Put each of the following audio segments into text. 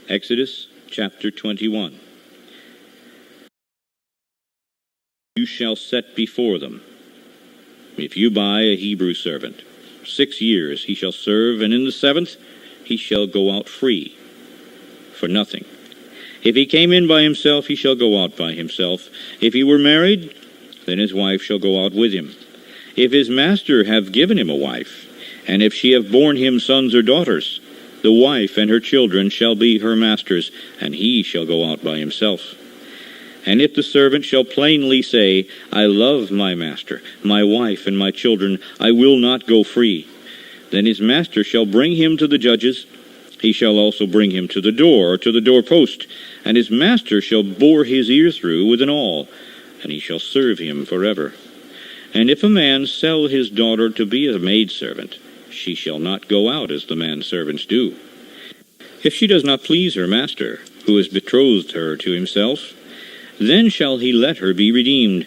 Exodus chapter 21. You shall set before them, if you buy a Hebrew servant, 6 years he shall serve, and in the 7th he shall go out free, for nothing. If he came in by himself, he shall go out by himself. If he were married, then his wife shall go out with him. If his master have given him a wife, and if she have borne him sons or daughters, the wife and her children shall be her master's, and he shall go out by himself. And if the servant shall plainly say, I love my master, my wife, and my children, I will not go free, then his master shall bring him to the judges. He shall also bring him to the door, or to the doorpost, and his master shall bore his ear through with an awl, and he shall serve him forever. And if a man sell his daughter to be a maidservant, she shall not go out as the man's servants do. If she does not please her master, who has betrothed her to himself, then shall he let her be redeemed.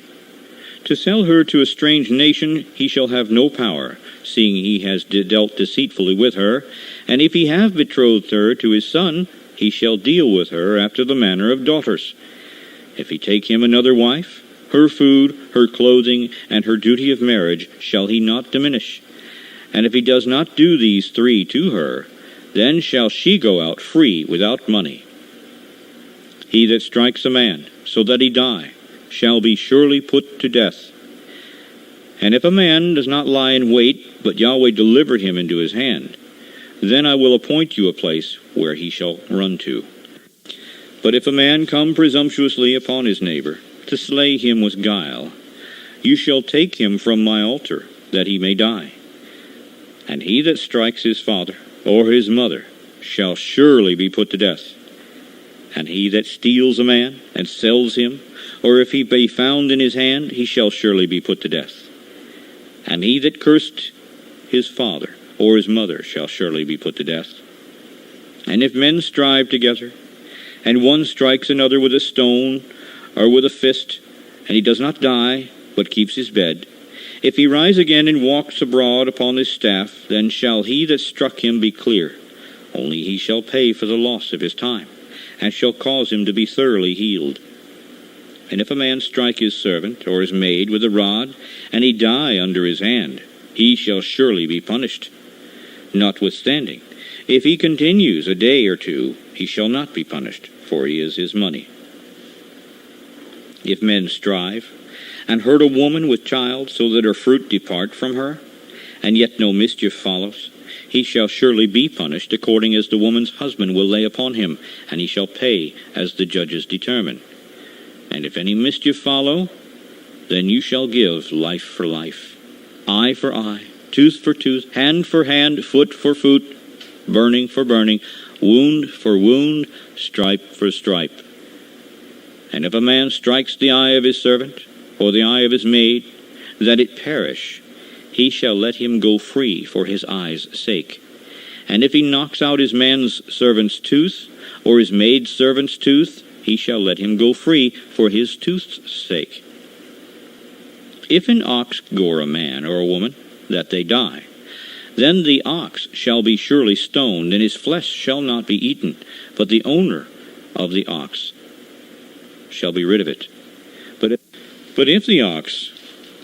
To sell her to a strange nation he shall have no power, seeing he has dealt deceitfully with her. And if he have betrothed her to his son, he shall deal with her after the manner of daughters. If he take him another wife, her food, her clothing, and her duty of marriage shall he not diminish. And if he does not do these 3 to her, then shall she go out free without money. He that strikes a man, so that he die, shall be surely put to death. And if a man does not lie in wait, but Yahweh deliver him into his hand, then I will appoint you a place where he shall run to. But if a man come presumptuously upon his neighbor, to slay him with guile, you shall take him from my altar, that he may die. And he that strikes his father or his mother shall surely be put to death. And he that steals a man and sells him, or if he be found in his hand, he shall surely be put to death. And he that cursed his father or his mother shall surely be put to death. And if men strive together, and one strikes another with a stone or with a fist, and he does not die, but keeps his bed, if he rise again and walks abroad upon his staff, then shall he that struck him be clear. Only he shall pay for the loss of his time, and shall cause him to be thoroughly healed. And if a man strike his servant or his maid with a rod, and he die under his hand, he shall surely be punished. Notwithstanding, if he continues a day or 2, he shall not be punished, for he is his money. If men strive, and hurt a woman with child, so that her fruit depart from her, and yet no mischief follows, he shall surely be punished according as the woman's husband will lay upon him, and he shall pay as the judges determine. And if any mischief follow, then you shall give life for life, eye for eye, tooth for tooth, hand for hand, foot for foot, burning for burning, wound for wound, stripe for stripe. And if a man strikes the eye of his servant, or the eye of his maid, that it perish, he shall let him go free for his eye's sake. And if he knocks out his man's servant's tooth, or his maid's servant's tooth, he shall let him go free for his tooth's sake. If an ox gore a man or a woman, that they die, then the ox shall be surely stoned, and his flesh shall not be eaten, but the owner of the ox shall be rid of it. But if the ox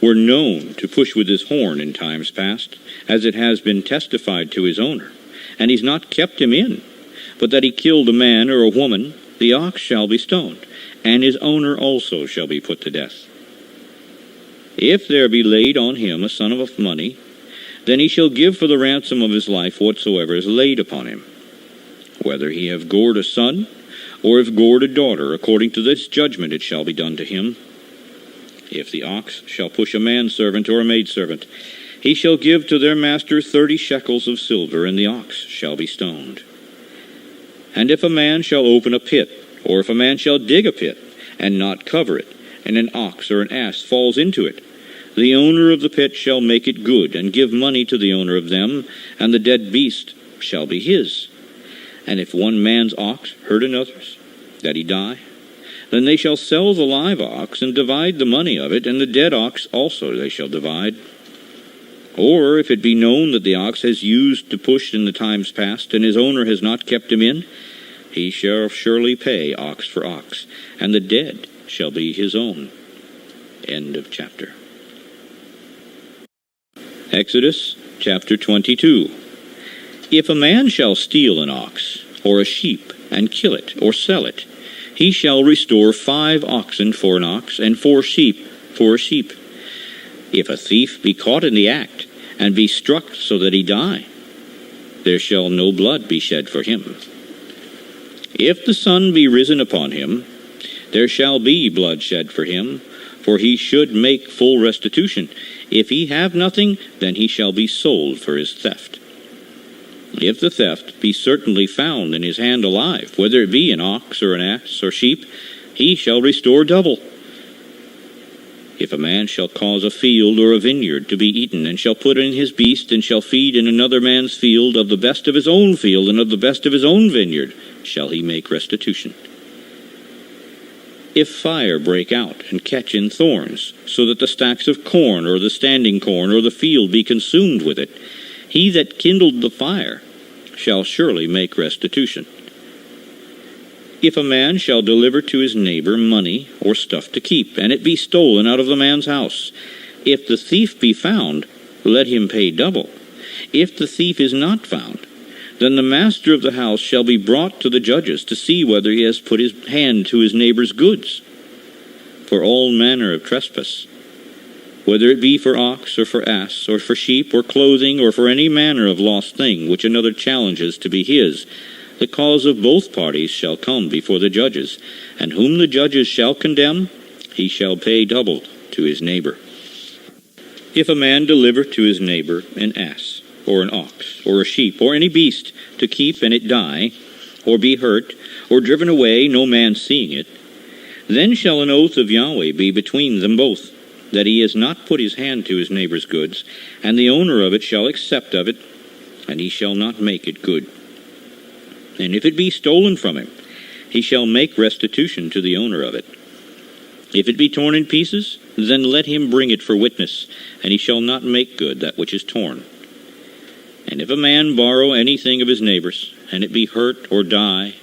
were known to push with his horn in times past, as it has been testified to his owner, and he's not kept him in, but that he killed a man or a woman, the ox shall be stoned, and his owner also shall be put to death. If there be laid on him a sum of money, then he shall give for the ransom of his life whatsoever is laid upon him, whether he have gored a son, or have gored a daughter, according to this judgment it shall be done to him. If the ox shall push a manservant or a maidservant, he shall give to their master 30 shekels of silver, and the ox shall be stoned. And if a man shall open a pit, or if a man shall dig a pit, and not cover it, and an ox or an ass falls into it, the owner of the pit shall make it good, and give money to the owner of them, and the dead beast shall be his. And if one man's ox hurt another's, that he die, then they shall sell the live ox, and divide the money of it, and the dead ox also they shall divide. Or if it be known that the ox has used to push in the times past, and his owner has not kept him in, he shall surely pay ox for ox, and the dead shall be his own. End of chapter. Exodus chapter 22. If a man shall steal an ox, or a sheep, and kill it, or sell it, he shall restore 5 oxen for an ox, and 4 sheep for a sheep. If a thief be caught in the act, and be struck so that he die, there shall no blood be shed for him. If the sun be risen upon him, there shall be blood shed for him, for he should make full restitution. If he have nothing, then he shall be sold for his theft. If the theft be certainly found in his hand alive, whether it be an ox or an ass or sheep, he shall restore double. If a man shall cause a field or a vineyard to be eaten, and shall put in his beast, and shall feed in another man's field, of the best of his own field and of the best of his own vineyard, shall he make restitution. If fire break out and catch in thorns, so that the stacks of corn or the standing corn or the field be consumed with it, he that kindled the fire shall surely make restitution. If a man shall deliver to his neighbor money or stuff to keep, and it be stolen out of the man's house, if the thief be found, let him pay double. If the thief is not found, then the master of the house shall be brought to the judges to see whether he has put his hand to his neighbor's goods. For all manner of trespass, whether it be for ox or for ass, or for sheep or clothing, or for any manner of lost thing which another challenges to be his, the cause of both parties shall come before the judges, and whom the judges shall condemn, he shall pay double to his neighbor. If a man deliver to his neighbor an ass, or an ox, or a sheep, or any beast, to keep, and it die, or be hurt, or driven away, no man seeing it, then shall an oath of Yahweh be between them both, that he has not put his hand to his neighbor's goods, and the owner of it shall accept of it, and he shall not make it good. And if it be stolen from him, he shall make restitution to the owner of it. If it be torn in pieces, then let him bring it for witness, and he shall not make good that which is torn. And if a man borrow anything of his neighbor's, and it be hurt or die,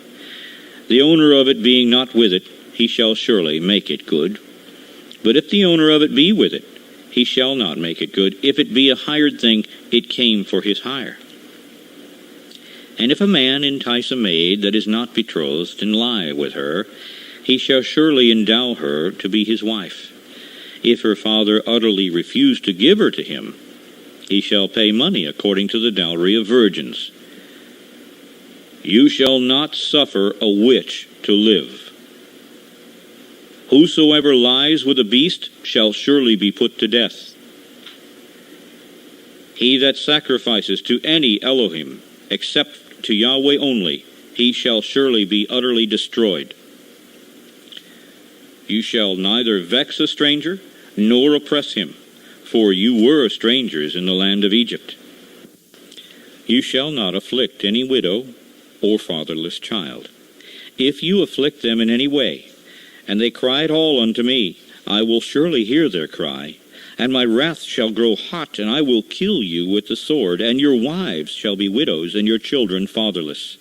the owner of it being not with it, he shall surely make it good. But if the owner of it be with it, he shall not make it good. If it be a hired thing, it came for his hire. And if a man entice a maid that is not betrothed, and lie with her, he shall surely endow her to be his wife. If her father utterly refuse to give her to him, he shall pay money according to the dowry of virgins. You shall not suffer a witch to live. Whosoever lies with a beast shall surely be put to death. He that sacrifices to any Elohim, except to Yahweh only, he shall surely be utterly destroyed. You shall neither vex a stranger, nor oppress him, for you were strangers in the land of Egypt. You shall not afflict any widow or fatherless child. If you afflict them in any way, and they cry at all unto me, I will surely hear their cry, and my wrath shall grow hot, and I will kill you with the sword, and your wives shall be widows, and your children fatherless.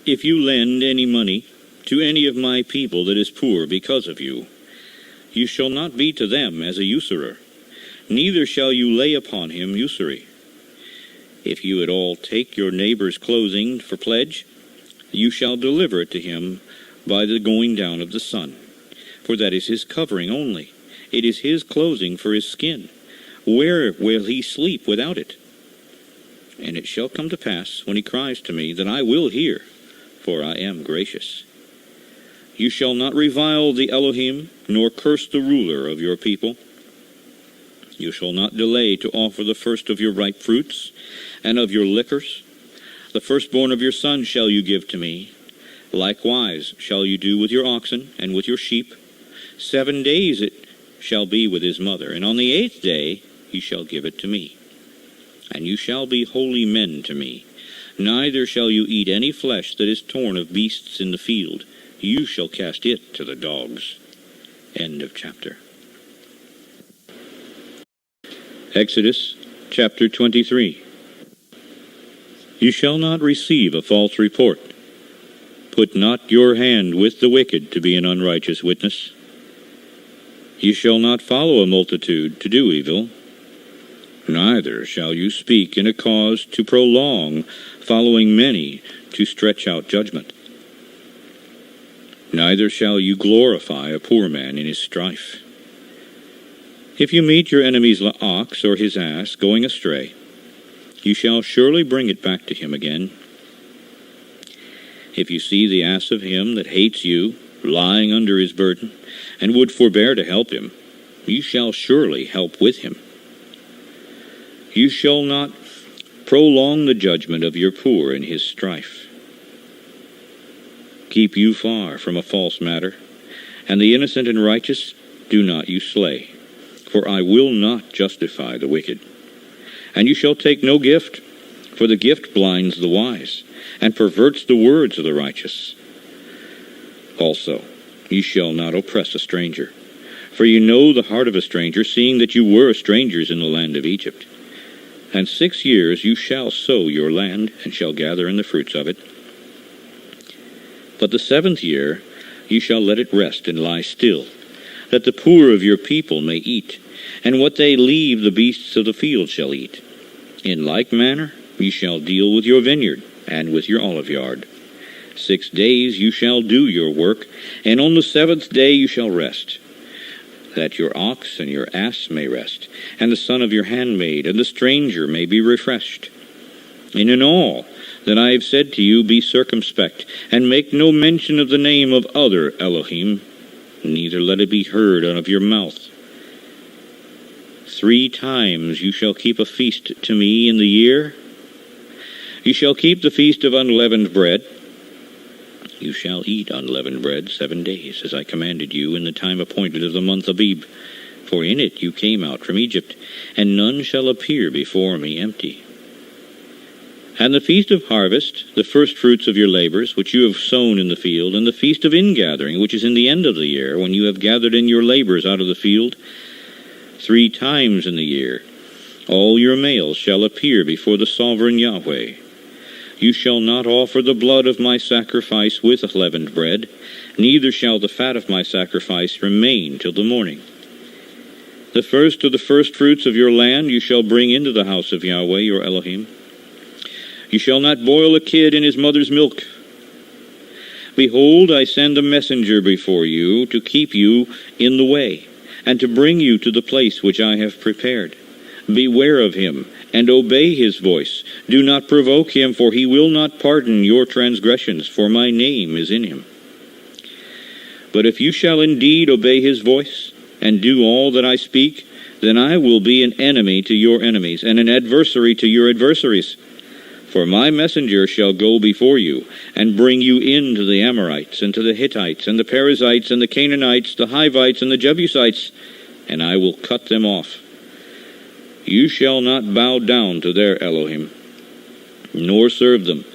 If you lend any money to any of my people that is poor because of you, you shall not be to them as a usurer, neither shall you lay upon him usury. If you at all take your neighbor's clothing for pledge, you shall deliver it to him by the going down of the sun, for that is his covering only. It is his clothing for his skin. Where will he sleep without it? And it shall come to pass, when he cries to me, that I will hear, for I am gracious. You shall not revile the Elohim, nor curse the ruler of your people. You shall not delay to offer the first of your ripe fruits, and of your liquors. The firstborn of your sons shall you give to me. Likewise shall you do with your oxen, and with your sheep. 7 days it shall be with his mother, and on the 8th day he shall give it to me. And you shall be holy men to me. Neither shall you eat any flesh that is torn of beasts in the field. You shall cast it to the dogs. End of chapter. Exodus chapter 23. You shall not receive a false report, put not your hand with the wicked to be an unrighteous witness. You shall not follow a multitude to do evil, neither shall you speak in a cause to prolong, following many to stretch out judgment. Neither shall you glorify a poor man in his strife. If you meet your enemy's ox or his ass going astray, you shall surely bring it back to him again. If you see the ass of him that hates you lying under his burden, and would forbear to help him, you shall surely help with him. You shall not prolong the judgment of your poor in his strife. Keep you far from a false matter, and the innocent and righteous do not you slay, for I will not justify the wicked. And you shall take no gift, for the gift blinds the wise, and perverts the words of the righteous. Also, you shall not oppress a stranger, for you know the heart of a stranger, seeing that you were strangers in the land of Egypt. And 6 years you shall sow your land, and shall gather in the fruits of it. But the 7th year you shall let it rest and lie still, that the poor of your people may eat, and what they leave the beasts of the field shall eat. In like manner you shall deal with your vineyard, and with your olive yard. 6 days you shall do your work, and on the 7th day you shall rest, that your ox and your ass may rest, and the son of your handmaid and the stranger may be refreshed. And in all that I have said to you, be circumspect, and make no mention of the name of other Elohim, neither let it be heard out of your mouth. 3 times you shall keep a feast to me in the year. You shall keep the feast of unleavened bread. You shall eat unleavened bread 7 days, as I commanded you, in the time appointed of the month Abib. For in it you came out from Egypt, and none shall appear before me empty. And the feast of harvest, the first fruits of your labors, which you have sown in the field, and the feast of ingathering, which is in the end of the year, when you have gathered in your labors out of the field, 3 times in the year, all your males shall appear before the sovereign Yahweh. You shall not offer the blood of my sacrifice with leavened bread, neither shall the fat of my sacrifice remain till the morning. The first of the firstfruits of your land you shall bring into the house of Yahweh your Elohim. You shall not boil a kid in his mother's milk. Behold, I send a messenger before you to keep you in the way, and to bring you to the place which I have prepared. Beware of him, and obey his voice. Do not provoke him, for he will not pardon your transgressions, for my name is in him. But if you shall indeed obey his voice, and do all that I speak, then I will be an enemy to your enemies, and an adversary to your adversaries. For my messenger shall go before you, and bring you in to the Amorites, and to the Hittites, and the Perizzites, and the Canaanites, the Hivites, and the Jebusites, and I will cut them off. You shall not bow down to their Elohim, nor serve them,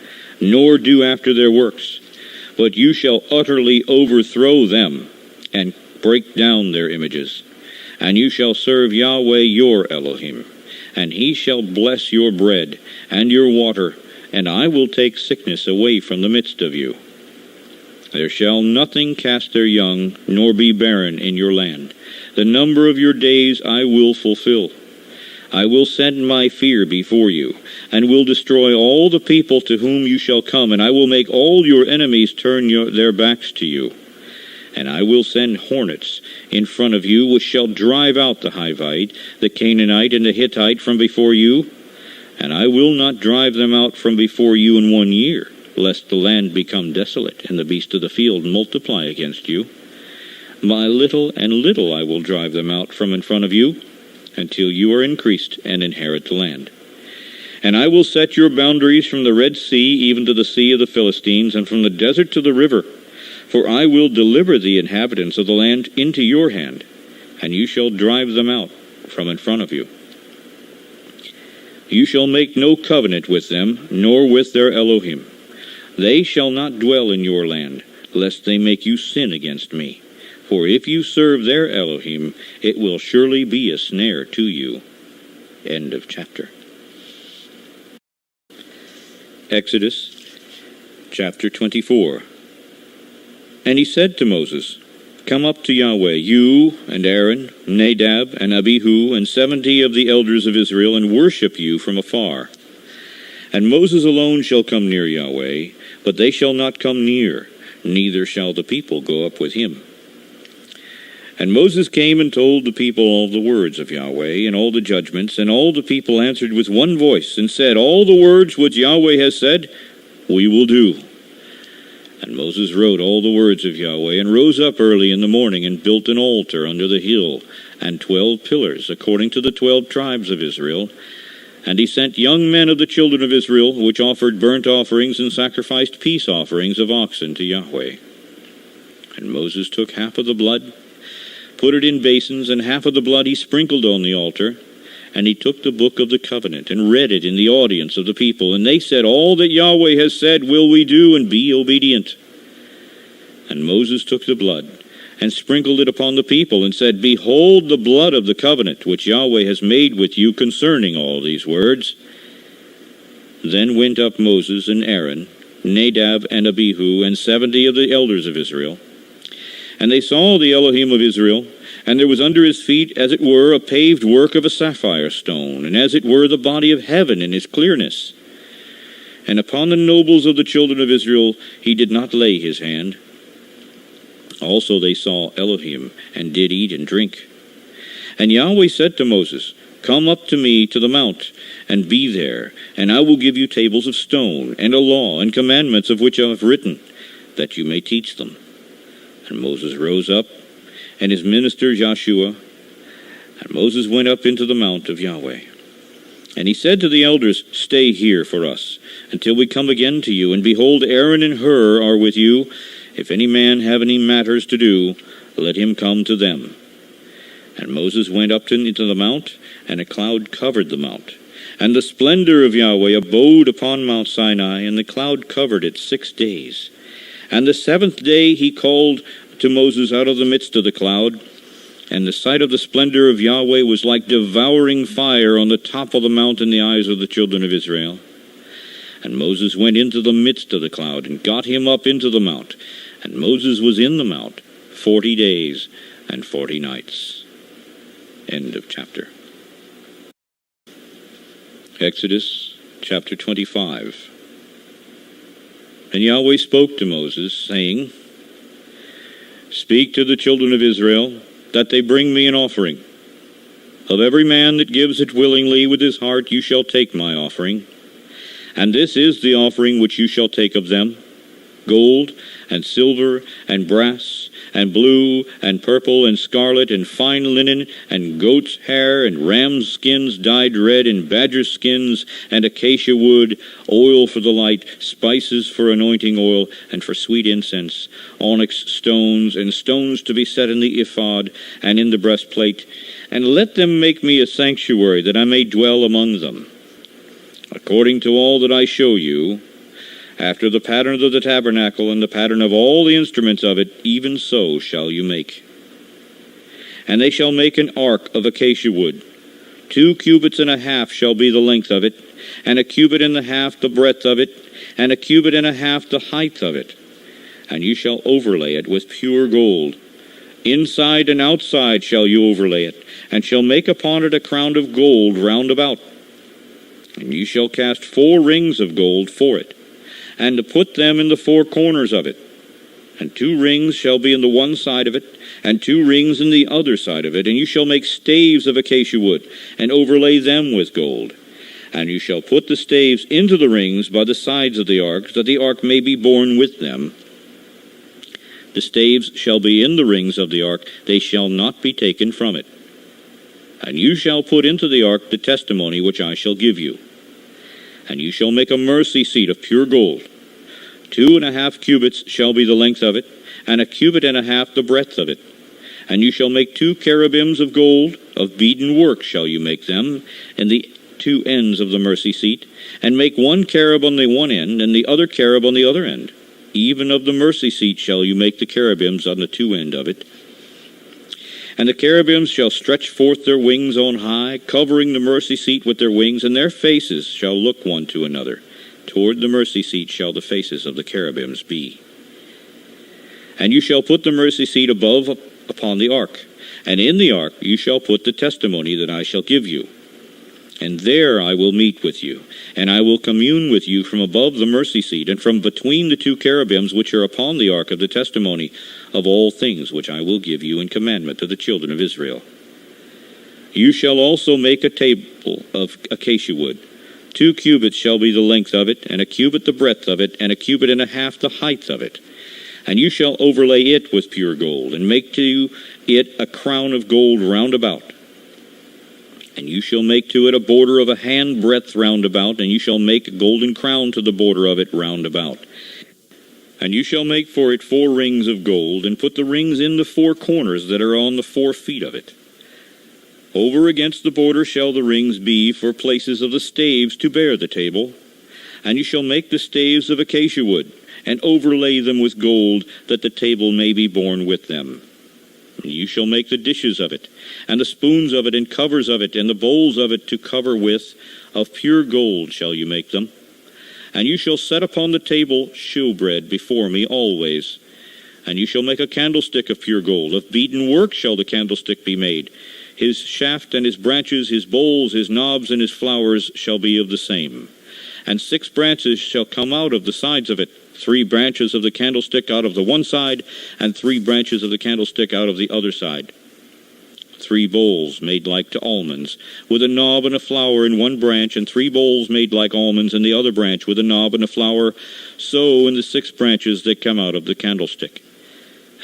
nor do after their works, but you shall utterly overthrow them, and break down their images. And you shall serve Yahweh your Elohim, and he shall bless your bread and your water, and I will take sickness away from the midst of you. There shall nothing cast their young, nor be barren in your land. The number of your days I will fulfill. I will send my fear before you, and will destroy all the people to whom you shall come, and I will make all your enemies turn their backs to you. And I will send hornets in front of you, which shall drive out the Hivite, the Canaanite, and the Hittite from before you. And I will not drive them out from before you in 1 year, lest the land become desolate, and the beasts of the field multiply against you. By little and little I will drive them out from in front of you, until you are increased and inherit the land. And I will set your boundaries from the Red Sea even to the sea of the Philistines, and from the desert to the river. For I will deliver the inhabitants of the land into your hand, and you shall drive them out from in front of you. You shall make no covenant with them, nor with their Elohim. They shall not dwell in your land, lest they make you sin against me. For if you serve their Elohim, it will surely be a snare to you. End of chapter. Exodus chapter 24. And he said to Moses, Come up to Yahweh, you and Aaron, Nadab and Abihu, and 70 of the elders of Israel, and worship you from afar. And Moses alone shall come near Yahweh, but they shall not come near, neither shall the people go up with him. And Moses came and told the people all the words of Yahweh, and all the judgments, and all the people answered with one voice, and said, All the words which Yahweh has said, we will do. And Moses wrote all the words of Yahweh, and rose up early in the morning, and built an altar under the hill, and 12 pillars, according to the 12 tribes of Israel. And he sent young men of the children of Israel, which offered burnt offerings and sacrificed peace offerings of oxen to Yahweh. And Moses took half of the blood, put it in basins, and half of the blood he sprinkled on the altar. And he took the book of the covenant, and read it in the audience of the people. And they said, All that Yahweh has said will we do, and be obedient. And Moses took the blood, and sprinkled it upon the people, and said, Behold the blood of the covenant, which Yahweh has made with you concerning all these words. Then went up Moses and Aaron, Nadab and Abihu, and 70 of the elders of Israel. And they saw the Elohim of Israel, and there was under his feet, as it were, a paved work of a sapphire stone, and as it were the body of heaven in its clearness. And upon the nobles of the children of Israel he did not lay his hand. Also they saw Elohim, and did eat and drink. And Yahweh said to Moses, Come up to me to the mount, and be there, and I will give you tables of stone, and a law, and commandments of which I have written, that you may teach them. And Moses rose up, and his minister Joshua. And Moses went up into the mount of Yahweh. And he said to the elders, Stay here for us, until we come again to you. And behold, Aaron and Hur are with you. If any man have any matters to do, let him come to them. And Moses went up into the mount, and a cloud covered the mount. And the splendor of Yahweh abode upon Mount Sinai, and the cloud covered it 6 days. And the 7th day he called to Moses out of the midst of the cloud, and the sight of the splendor of Yahweh was like devouring fire on the top of the mount in the eyes of the children of Israel. And Moses went into the midst of the cloud, and got him up into the mount. And Moses was in the mount 40 days and 40 nights. End of chapter. Exodus chapter 25. And Yahweh spoke to Moses, saying, Speak to the children of Israel, that they bring me an offering. Of every man that gives it willingly with his heart you shall take my offering. And this is the offering which you shall take of them: gold, and silver, and brass, and blue, and purple, and scarlet, and fine linen, and goat's hair, and ram's skins dyed red, and badger skins, and acacia wood, oil for the light, spices for anointing oil, and for sweet incense, onyx stones, and stones to be set in the ephod, and in the breastplate. And let them make me a sanctuary, that I may dwell among them. According to all that I show you, after the pattern of the tabernacle and the pattern of all the instruments of it, even so shall you make. And they shall make an ark of acacia wood. 2 cubits and a half shall be the length of it, and 1 cubit and a half the breadth of it, and 1 cubit and a half the height of it. And you shall overlay it with pure gold. Inside and outside shall you overlay it, and shall make upon it a crown of gold round about. And you shall cast 4 rings of gold for it, and to put them in the 4 corners of it. And 2 rings shall be in the one side of it, and 2 rings in the other side of it. And you shall make staves of acacia wood, and overlay them with gold. And you shall put the staves into the rings by the sides of the ark, that the ark may be borne with them. The staves shall be in the rings of the ark, they shall not be taken from it. And you shall put into the ark the testimony which I shall give you. And you shall make a mercy seat of pure gold. 2.5 cubits shall be the length of it, and 1.5 cubits the breadth of it. And you shall make 2 cherubims of gold, of beaten work shall you make them, in the 2 ends of the mercy seat, and make 1 cherub on the one end, and the other cherub on the other end. Even of the mercy seat shall you make the cherubims on the 2 ends of it. And the cherubims shall stretch forth their wings on high, covering the mercy seat with their wings, and their faces shall look one to another. Toward the mercy seat shall the faces of the cherubims be. And you shall put the mercy seat above upon the ark, and in the ark you shall put the testimony that I shall give you. And there I will meet with you, and I will commune with you from above the mercy seat, and from between the two cherubims which are upon the ark of the testimony of all things which I will give you in commandment to the children of Israel. You shall also make a table of acacia wood. 2 cubits shall be the length of it, and a cubit the breadth of it, and a cubit and a half the height of it. And you shall overlay it with pure gold, and make to it a crown of gold round about. And you shall make to it a border of a hand breadth round about, and you shall make a golden crown to the border of it round about. And you shall make for it 4 rings of gold, and put the rings in the 4 corners that are on the 4 feet of it. Over against the border shall the rings be for places of the staves to bear the table. And you shall make the staves of acacia wood, and overlay them with gold, that the table may be borne with them. And you shall make the dishes of it, and the spoons of it, and covers of it, and the bowls of it to cover with, of pure gold shall you make them. And you shall set upon the table shewbread before me always. And you shall make a candlestick of pure gold. Of beaten work shall the candlestick be made. His shaft and his branches, his bowls, his knobs, and his flowers shall be of the same. And 6 branches shall come out of the sides of it, 3 branches of the candlestick out of the one side, and 3 branches of the candlestick out of the other side. 3 bowls made like to almonds, with a knob and a flower in one branch, and 3 bowls made like almonds in the other branch, with a knob and a flower, so in the 6 branches that come out of the candlestick.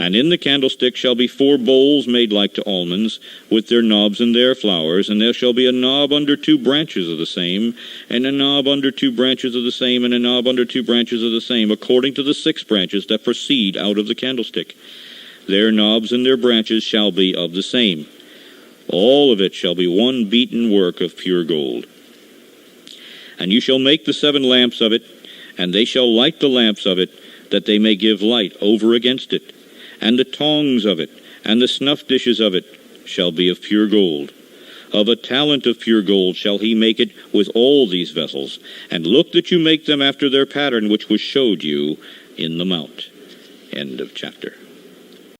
And in the candlestick shall be 4 bowls made like to almonds, with their knobs and their flowers, and there shall be a knob under 2 branches of the same, and a knob under 2 branches of the same, and a knob under 2 branches of the same, according to the 6 branches that proceed out of the candlestick. Their knobs and their branches shall be of the same. All of it shall be one beaten work of pure gold. And you shall make the 7 lamps of it, and they shall light the lamps of it, that they may give light over against it. And the tongs of it, and the snuff dishes of it, shall be of pure gold. Of a talent of pure gold shall he make it with all these vessels. And look that you make them after their pattern which was showed you in the mount. End of chapter.